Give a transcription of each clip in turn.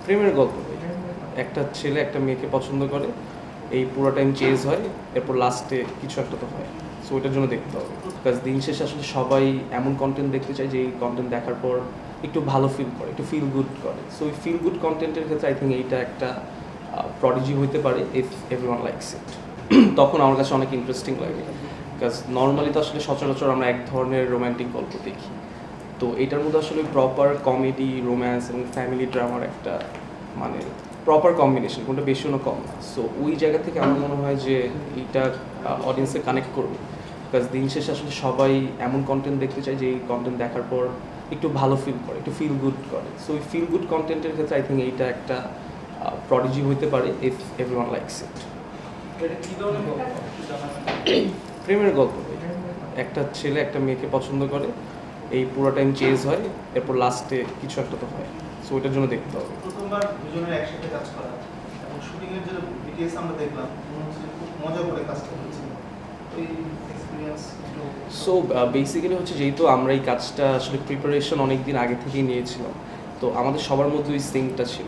প্রেমের গল্প ভাই। একটা ছেলে একটা মেয়েকে পছন্দ করে, এই পুরো টাইম চেজ হয়, এরপর লাস্টে কিছু একটা তো হয়। সো ওইটার জন্য দেখতে হবে, বিকজ দিন শেষে আসলে সবাই এমন কন্টেন্ট দেখতে চায় যে এই কন্টেন্ট দেখার পর একটু ভালো ফিল করে, একটু ফিল গুড করে। সো ওই ফিল গুড কন্টেন্টের ক্ষেত্রে আই থিঙ্ক এইটা একটা প্রডিজি হইতে পারে ইফ এভরিওয়ান লাইকস ইট। তখন আমার কাছে অনেক ইন্টারেস্টিং লাগে, বিকজ নর্মালি তো আসলে সচরাচর আমরা এক ধরনের রোম্যান্টিক গল্প দেখি, তো এটার মধ্যে আসলে প্রপার কমেডি, রোম্যান্স এবং ফ্যামিলি ড্রামার একটা মানে প্রপার কম্বিনেশন, কোনটা বেশি কোনো কম না। সো ওই জায়গা থেকে আমার মনে হয় যে এইটা অডিয়েন্সে কানেক্ট করবে, বিকজ দিন শেষে আসলে সবাই এমন কন্টেন্ট দেখতে চায় যে এই কন্টেন্ট দেখার পর একটু ভালো ফিল করে, একটু ফিল গুড করে। সো ওই ফিল গুড কন্টেন্টের ক্ষেত্রে আই থিঙ্ক এইটা একটা প্রডিজি হইতে পারে ইফ এভরিওয়ান লাইকস ইট। প্রেমের গল্প ভাই। একটা ছেলে একটা মেয়েকে পছন্দ করে, এই পুরো টাইম চেজ হয়, এরপর লাস্টে কিছু একটা তো হয়। সো ওইটার জন্য দেখতে হবে। প্রথমবার দুজনের একসাথে কাজ করা এবং শুটিং এর যে ডিটেইলস আমরা দেখলাম মনে হচ্ছে যে খুব মজা করে কাজটা হয়েছিল। ওই এক্সপিরিয়েন্স সো বেসিক্যালি হচ্ছে, যেহেতু আমরা এই কাজটা আসলে প্রিপারেশন অনেক দিন আগে থেকেই নিয়েছিলাম, তো আমাদের সবার মধ্যে ওই সিঙ্কটা ছিল।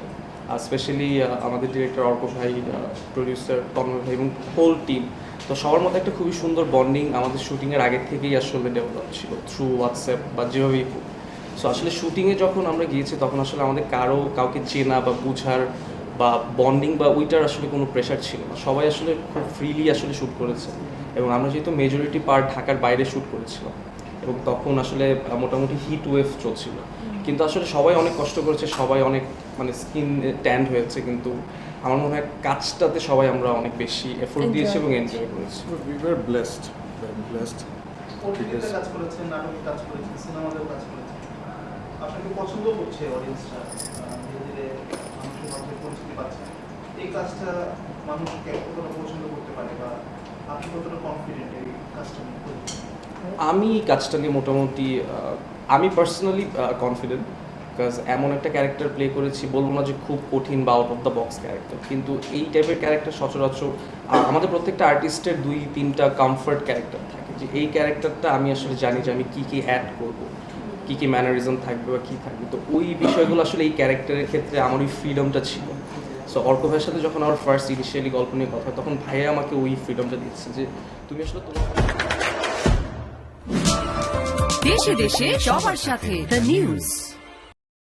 আর স্পেশালি আমাদের ডিরেক্টর অর্ক ভাই, প্রডিউসার তন্ময় ভাই এবং হোল টিম, তো সবার মধ্যে একটা খুবই সুন্দর বন্ডিং আমাদের শুটিংয়ের আগে থেকেই আসলে ডেভেলপ ছিল থ্রু হোয়াটসঅ্যাপ বা যেভাবেই হোক। সো আসলে শুটিংয়ে যখন আমরা গিয়েছি তখন আসলে আমাদের কাউকে চেনা বা বুঝার বা বন্ডিং বা ওইটার আসলে কোনো প্রেশার ছিল না। সবাই আসলে খুব ফ্রিলি আসলে শ্যুট করেছে, এবং আমরা যেহেতু মেজরিটি পার্ট ঢাকার বাইরে শ্যুট করেছিলাম, এবং তখন আসলে মোটামুটি হিট ওয়েভ চলছিল, কিন্তু আসলে সবাই অনেক কষ্ট করেছে, সবাই অনেক মানে স্কিন ট্যান্ড হয়েছে, কিন্তু আমার মনে হয় কাজটাতে সবাই আমরা অনেক বেশি এফোর্ট দিয়েছি এবং এনজয় করেছি। We were blessed, very blessed. ওটিটিতে কাজ করেছেন, নাটকে কাজ করেছেন, সিনেমাতেও কাজ করেছেন। আপনাকে পছন্দ করছে অডিয়েন্সরা, ধীরে ধীরে মানুষের মধ্যে পরিচিতি পাচ্ছে। এই কাজটা মানুষকে কতটা পছন্দ করতে পারে বা আপনি কতটা কনফিডেন্ট এই কাজটা নিয়ে করবেন? আমি কাজটা নিয়ে মোটামুটি আমি পার্সোনালি কনফিডেন্ট, বিকজ এমন একটা ক্যারেক্টার প্লে করেছি, বলবো না যে খুব কঠিন বা out of the box character, কিন্তু এই টাইপের ক্যারেক্টার সচরাচর আমাদের প্রত্যেকটা আর্টিস্টের 2-3টা কমফর্ট ক্যারেক্টার থাকে, যে এই ক্যারেক্টারটা আমি আসলে জানি যে আমি কী কী অ্যাড করবো, কী কী ম্যানারিজম থাকবে বা কী থাকবে। তো ওই বিষয়গুলো আসলে এই ক্যারেক্টারের ক্ষেত্রে আমার ওই ফ্রিডমটা ছিল। সো অর্ক ভাইয়ের সাথে যখন আমার ফার্স্ট ইনিশিয়ালি গল্প নিয়ে কথা, তখন ভাইয়া আমাকে ওই ফ্রিডমটা দিচ্ছে যে তুমি আসলে তোমার দেশে দেশে সবার সাথে দ্য নিউজ।